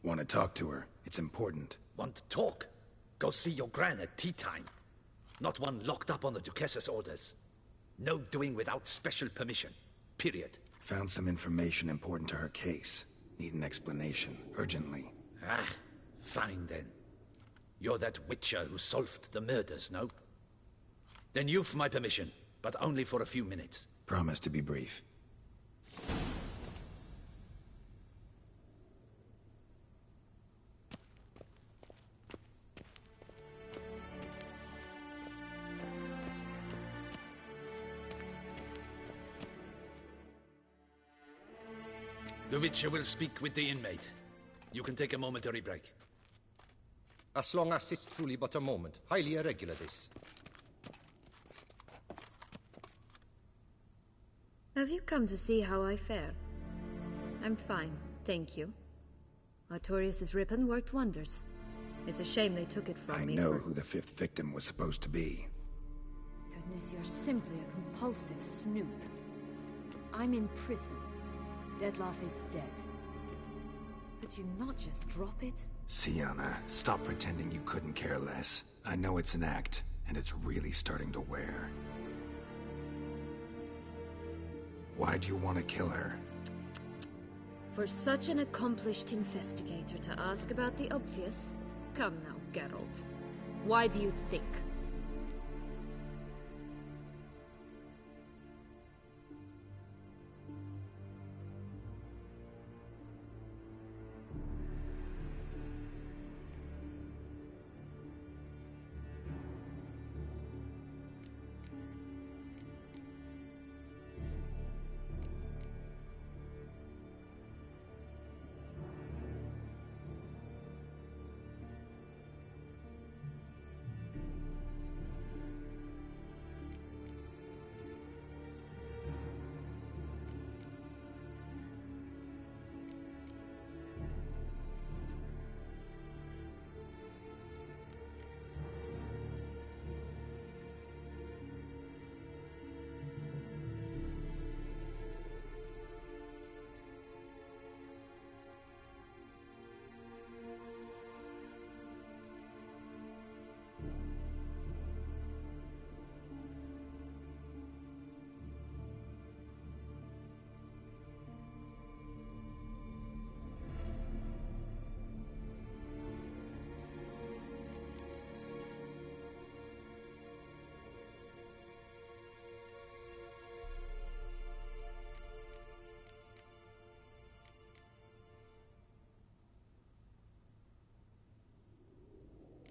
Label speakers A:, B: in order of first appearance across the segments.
A: Want to talk to her? It's important.
B: Want to talk? Go see your gran at tea time. Not one locked up on the Duquesse's orders. No doing without special permission. Period.
A: Found some information important to her case. Need an explanation, urgently.
B: Ah, fine then. You're that witcher who solved the murders, no? Then you've my permission, but only for a few minutes.
A: Promise to be brief.
B: The Witcher will speak with the inmate. You can take a momentary break.
C: As long as it's truly but a moment. Highly irregular, this.
D: Have you come to see how I fare? I'm fine, thank you. Artorius' ribbon worked wonders. It's a shame they took it from me.
A: I know who the fifth victim was supposed to be.
D: Goodness, you're simply a compulsive snoop. I'm in prison. Dettlaff is dead. Could you not just drop it?
A: Sienna, stop pretending you couldn't care less. I know it's an act, and it's really starting to wear. Why do you want to kill her?
D: For such an accomplished investigator to ask about the obvious? Come now, Geralt. Why do you think?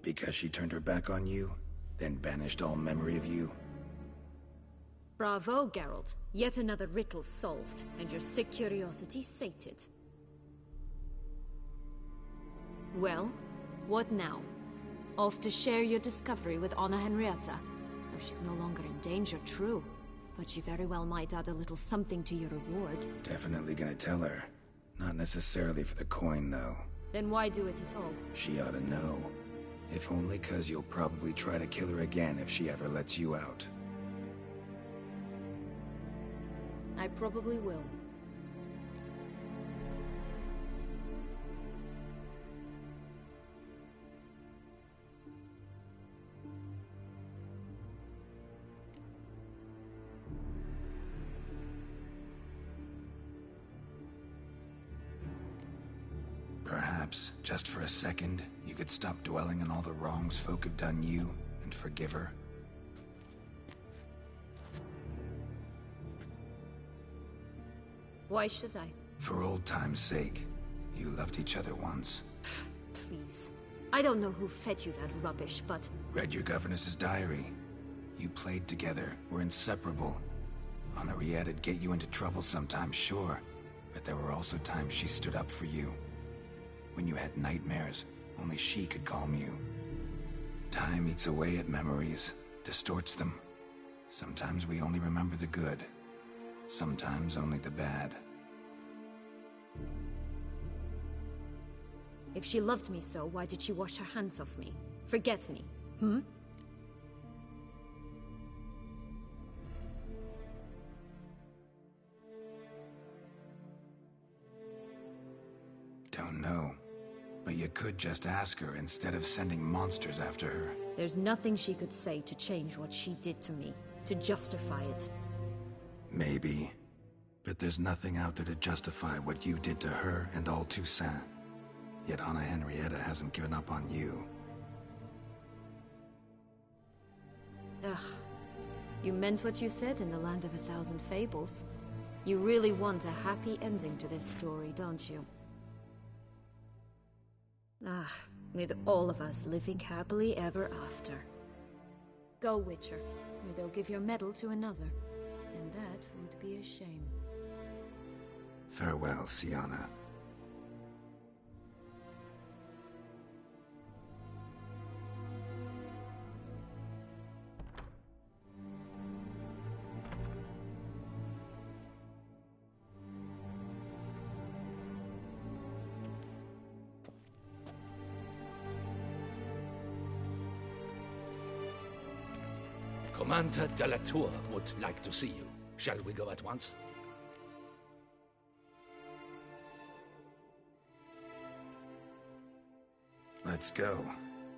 A: Because she turned her back on you, then banished all memory of you?
D: Bravo, Geralt. Yet another riddle solved, and your sick curiosity sated. Well, what now? Off to share your discovery with Anna Henrietta? Oh, she's no longer in danger, true. But she very well might add a little something to your reward.
A: Definitely gonna tell her. Not necessarily for the coin, though.
D: Then why do it at all?
A: She ought to know. If only 'cause you'll probably try to kill her again if she ever lets you out.
D: I probably will.
A: Perhaps, just for a second, you could stop dwelling on all the wrongs folk have done you, and forgive her.
D: Why should I?
A: For old time's sake. You loved each other once.
D: Please. I don't know who fed you that rubbish, but...
A: Read your governess's diary. You played together, were inseparable. Henriette'd get you into trouble sometimes, sure. But there were also times she stood up for you. When you had nightmares, only she could calm you. Time eats away at memories, distorts them. Sometimes we only remember the good. Sometimes only the bad.
D: If she loved me so, why did she wash her hands off me? Forget me, hmm?
A: Don't know. But you could just ask her instead of sending monsters after her.
D: There's nothing she could say to change what she did to me, to justify it.
A: Maybe. But there's nothing out there to justify what you did to her and all Toussaint. Yet Anna Henrietta hasn't given up on you.
D: Ugh. You meant what you said in the Land of a Thousand Fables. You really want a happy ending to this story, don't you? Ah, with all of us living happily ever after. Go, Witcher, or they'll give your medal to another. And that would be a shame.
A: Farewell, Sienna.
B: Commander de la Tour would like to see you. Shall we go at once?
A: Let's go.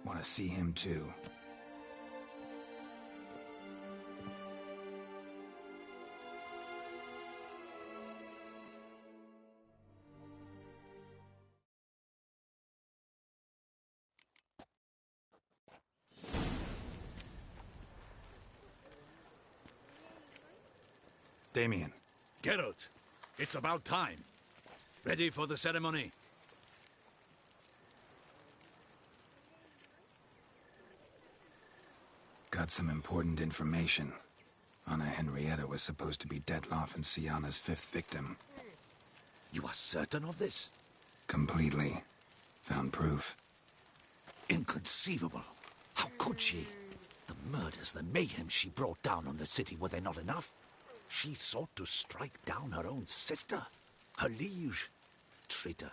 A: Want to see him too. Damien.
B: Geralt, it's about time. Ready for the ceremony?
A: Got some important information. Anna Henrietta was supposed to be Detloff and Sienna's 5th victim.
B: You are certain of this?
A: Completely. Found proof.
B: Inconceivable. How could she? The murders, the mayhem she brought down on the city, were they not enough? She sought to strike down her own sister, her liege. Traitor.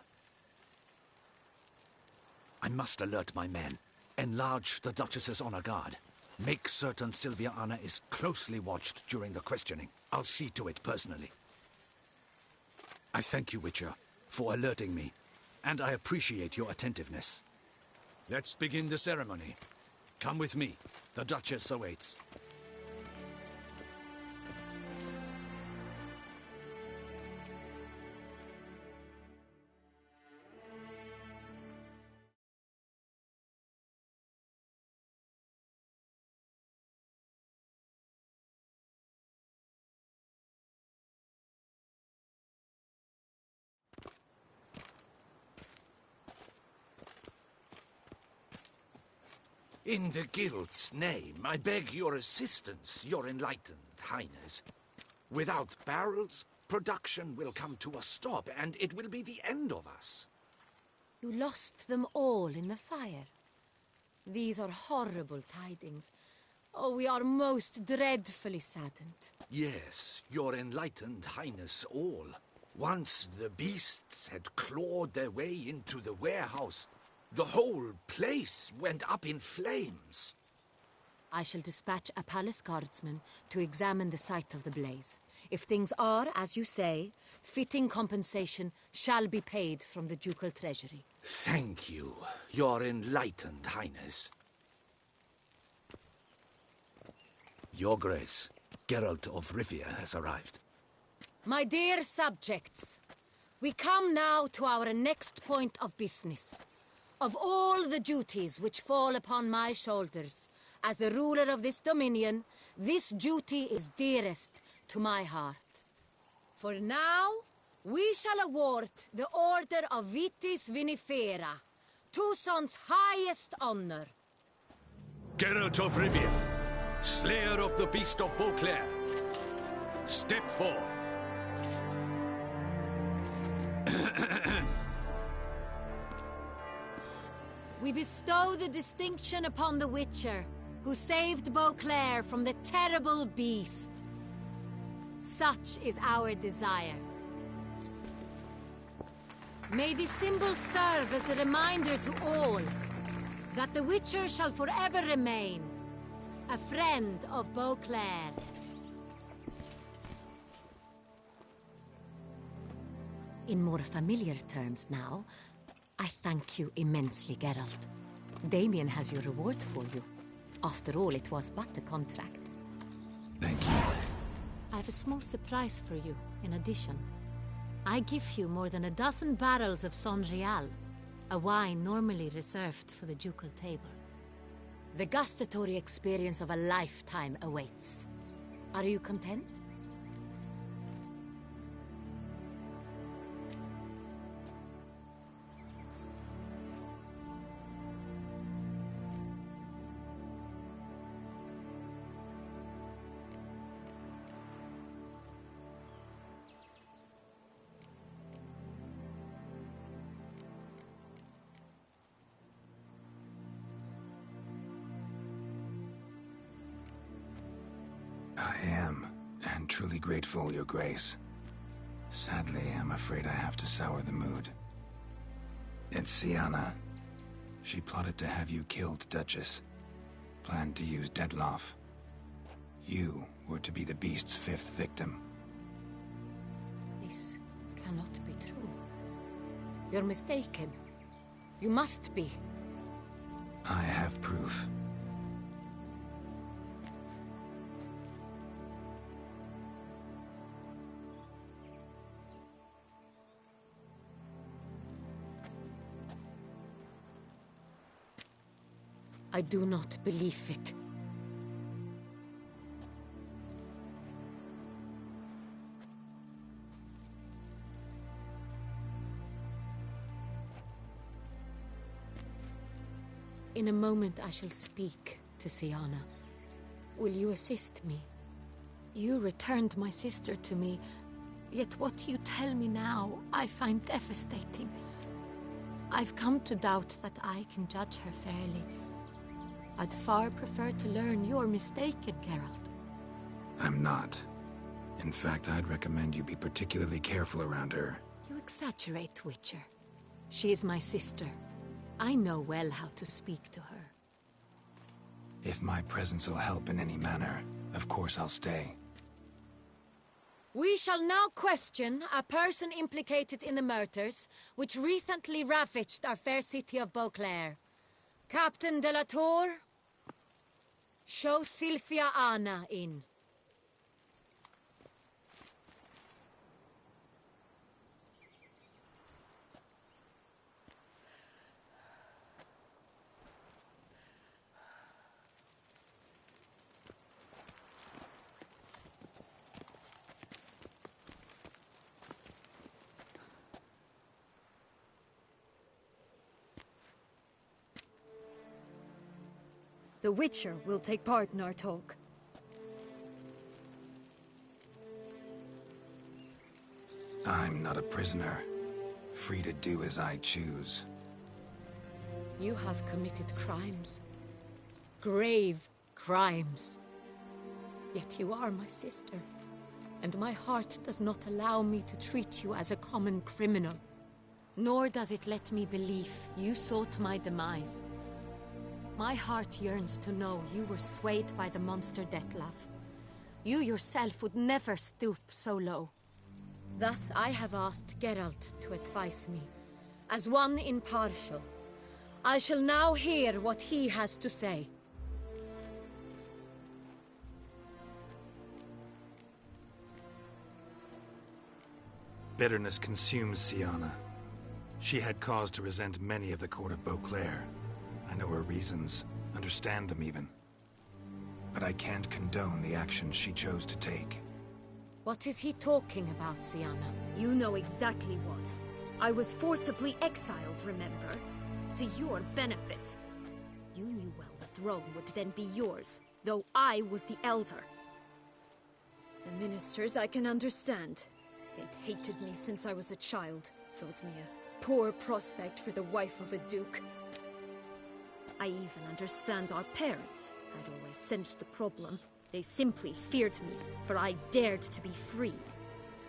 B: I must alert my men. Enlarge the Duchess's honor guard. Make certain Sylvia Anna is closely watched during the questioning. I'll see to it personally. I thank you, Witcher, for alerting me, and I appreciate your attentiveness. Let's begin the ceremony. Come with me. The Duchess awaits. In the Guild's name, I beg your assistance, your enlightened highness. Without barrels, production will come to a stop, and it will be the end of us.
D: You lost them all in the fire. These are horrible tidings. Oh, we are most dreadfully saddened.
B: Yes, your enlightened highness all. Once the beasts had clawed their way into the warehouse, the whole place went up in flames.
D: I shall dispatch a palace guardsman to examine the site of the blaze. If things are, as you say, fitting compensation shall be paid from the ducal treasury.
B: Thank you, your enlightened highness. Your Grace, Geralt of Rivia has arrived.
D: My dear subjects, we come now to our next point of business. Of all the duties which fall upon my shoulders, as the ruler of this dominion, this duty is dearest to my heart. For now, we shall award the Order of Vitis Vinifera, Toussaint's highest honor.
B: Geralt of Rivia, slayer of the beast of Beauclair, step forth.
D: We bestow the distinction upon the Witcher, who saved Beauclair from the terrible beast. Such is our desire. May this symbol serve as a reminder to all that the Witcher shall forever remain a friend of Beauclair. In more familiar terms now,
E: I thank you immensely, Geralt. Damien has your reward for you. After all, it was but a contract.
A: Thank you.
E: I have a small surprise for you, in addition. I give you more than a dozen barrels of Son Real, a wine normally reserved for the ducal table. The gustatory experience of a lifetime awaits. Are you content?
A: I am, and truly grateful, Your Grace. Sadly, I'm afraid I have to sour the mood. It's Sienna. She plotted to have you killed, Duchess. Planned to use Dettlaff. You were to be the beast's fifth victim.
E: This cannot be true. You're mistaken. You must be.
A: I have proof.
E: I do not believe it. In a moment I shall speak to Sienna. Will you assist me? You returned my sister to me, yet what you tell me now I find devastating. I've come to doubt that I can judge her fairly. I'd far prefer to learn you're mistaken, Geralt.
A: I'm not. In fact, I'd recommend you be particularly careful around her.
E: You exaggerate, Witcher. She is my sister. I know well how to speak to her.
A: If my presence will help in any manner, of course I'll stay.
E: We shall now question a person implicated in the murders which recently ravaged our fair city of Beauclair. Captain de la Tour, show Sylvia Anna in.
D: The Witcher will take part in our talk.
A: I'm not a prisoner, free to do as I choose.
E: You have committed crimes. Grave crimes. Yet you are my sister, and my heart does not allow me to treat you as a common criminal. Nor does it let me believe you sought my demise. My heart yearns to know you were swayed by the monster Dettlaff. You yourself would never stoop so low. Thus I have asked Geralt to advise me, as one impartial. I shall now hear what he has to say.
A: Bitterness consumes Sienna. She had cause to resent many of the court of Beauclair. I know her reasons, understand them even. But I can't condone the actions she chose to take.
E: What is he talking about, Sienna?
D: You know exactly what. I was forcibly exiled, remember? To your benefit. You knew well the throne would then be yours, though I was the elder. The ministers I can understand. They'd hated me since I was a child, thought me a poor prospect for the wife of a duke. I even understand our parents had always sensed the problem. They simply feared me, for I dared to be free.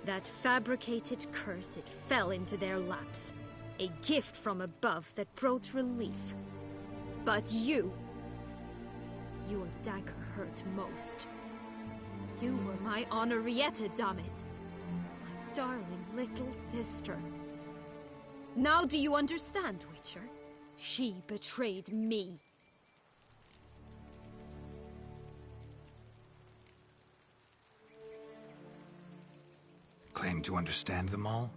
D: That fabricated curse, it fell into their laps. A gift from above that brought relief. But you... your dagger hurt most. You were my Henrietta, damn it. My darling little sister. Now do you understand, Witcher? She betrayed me.
A: Claim to understand them all?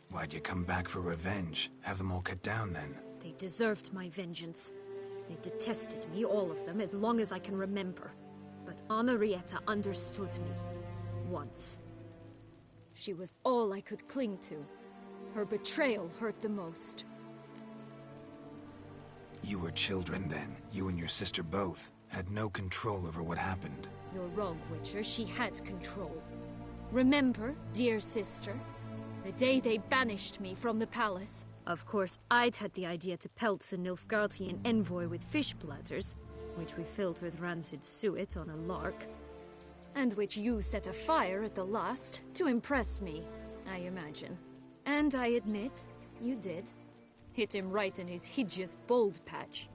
A: Why'd you come back for revenge? Have them all cut down then?
D: They deserved my vengeance. They detested me, all of them, as long as I can remember. But Anarietta understood me. Once. She was all I could cling to. Her betrayal hurt the most.
A: You were children then. You and your sister both had no control over what happened.
D: You're wrong, Witcher. She had control. Remember, dear sister, the day they banished me from the palace? Of course, I'd had the idea to pelt the Nilfgaardian envoy with fish bladders, which we filled with rancid suet on a lark, and which you set afire at the last to impress me, I imagine. And I admit, you did. Hit him right in his hideous bald patch.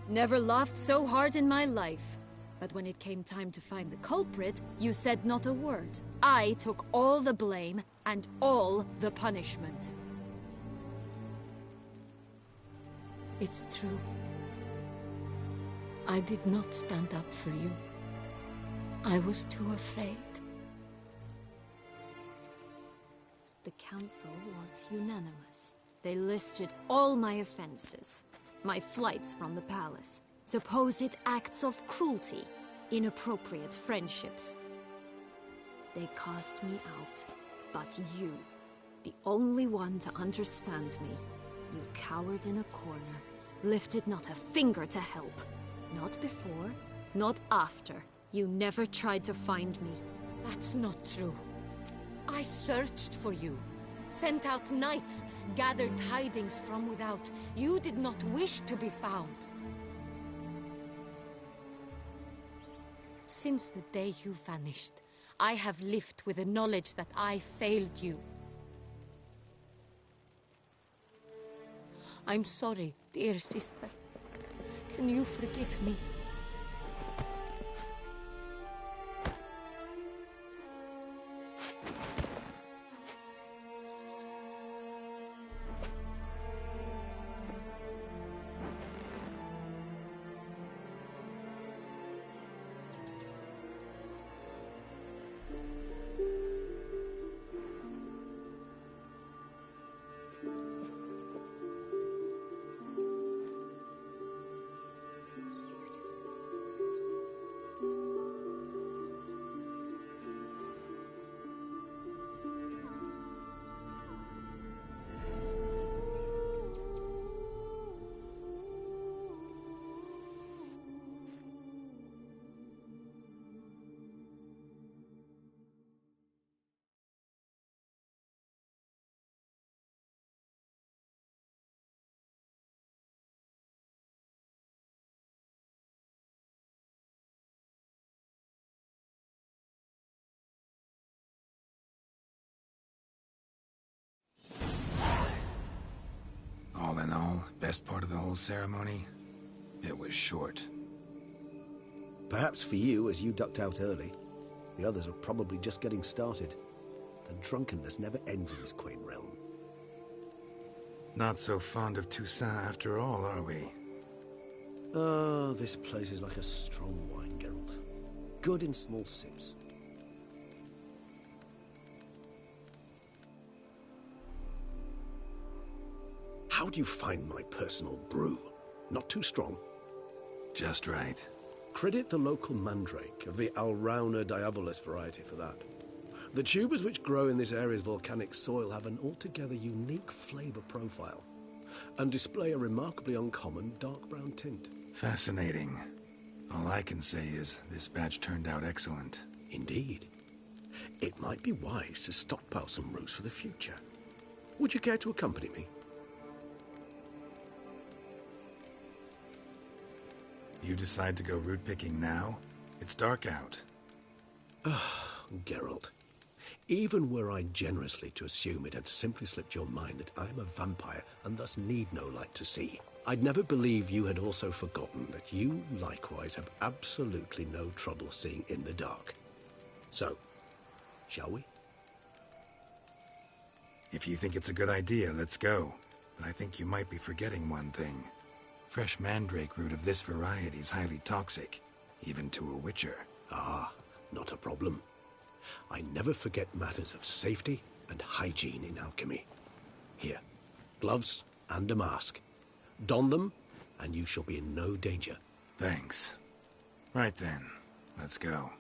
D: Never laughed so hard in my life. But when it came time to find the culprit, you said not a word. I took all the blame and all the punishment.
E: It's true. I did not stand up for you. I was too afraid.
D: The council was unanimous. They listed all my offenses. My flights from the palace, supposed acts of cruelty, inappropriate friendships. They cast me out. But you, the only one to understand me, you cowered in a corner, lifted not a finger to help. Not before, not after. You never tried to find me.
E: That's not true. I searched for you, sent out knights, gathered tidings from without. You did not wish to be found. Since the day you vanished, I have lived with the knowledge that I failed you. I'm sorry, dear sister. Can you forgive me?
A: All in all, best part of the whole ceremony? It was short.
F: Perhaps for you, as you ducked out early. The others are probably just getting started. The drunkenness never ends in this quaint realm.
A: Not so fond of Toussaint after all, are we?
F: Oh, this place is like a strong wine, Geralt. Good in small sips. How do you find my personal brew? Not too strong?
A: Just right.
F: Credit the local mandrake of the Alrauna diavolis variety for that. The tubers which grow in this area's volcanic soil have an altogether unique flavor profile and display a remarkably uncommon dark brown tint.
A: Fascinating. All I can say is this batch turned out excellent.
F: Indeed. It might be wise to stockpile some roots for the future. Would you care to accompany me?
A: You decide to go root picking now? It's dark out.
F: Geralt, even were I generously to assume it had simply slipped your mind that I'm a vampire and thus need no light to see, I'd never believe you had also forgotten that you likewise have absolutely no trouble seeing in the dark. So, shall we?
A: If you think it's a good idea, let's go. But I think you might be forgetting one thing. Fresh mandrake root of this variety is highly toxic, even to a witcher.
F: Ah, not a problem. I never forget matters of safety and hygiene in alchemy. Here, gloves and a mask. Don them, and you shall be in no danger.
A: Thanks. Right then, let's go.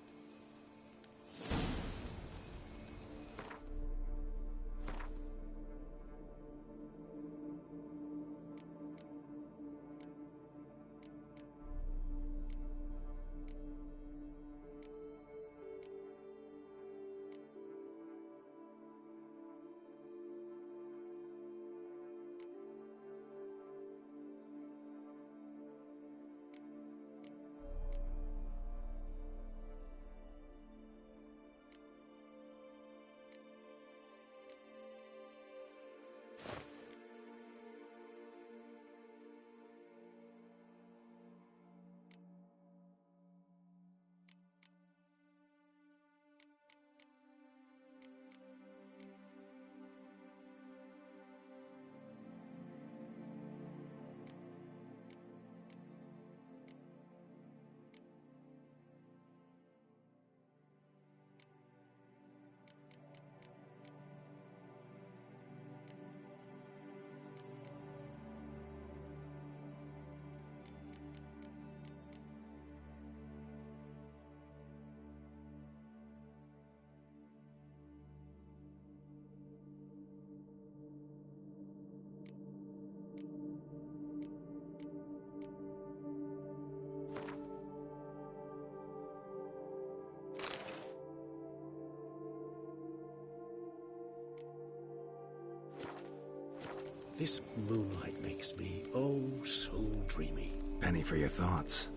F: This moonlight makes me, oh, so dreamy.
A: Penny for your thoughts.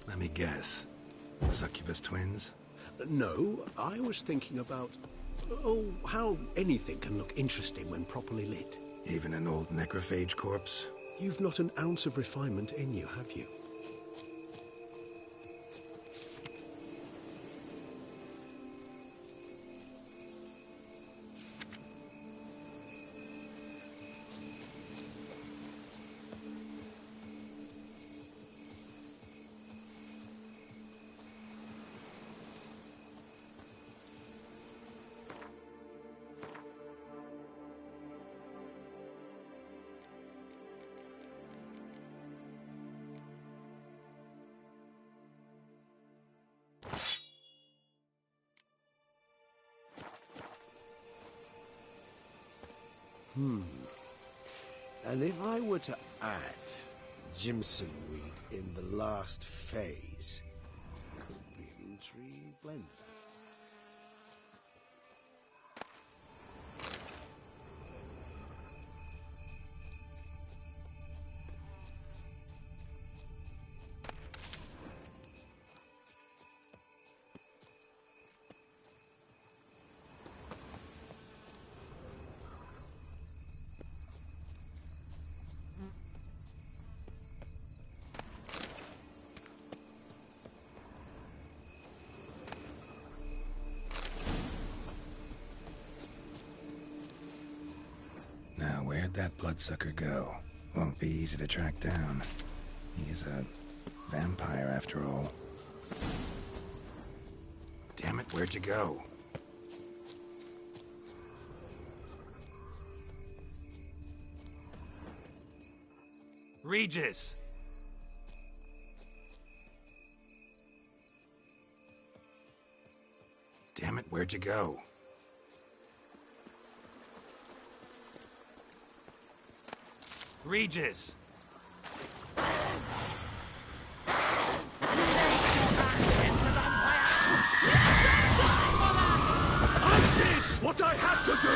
A: Let me guess. Succubus twins?
F: No, I was thinking about, oh, how anything can look interesting when properly lit.
A: Even an old necrophage corpse?
F: You've not an ounce of refinement in you, have you?
G: And if I were to add Jimson weed in the last phase, could be an intriguing blend.
A: Now, where'd that bloodsucker go? Won't be easy to track down. He's a vampire, after all. Damn it, where'd you go? Regis! Damn it, where'd you go? Regis!
F: I did what I had to do!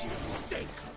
G: you stink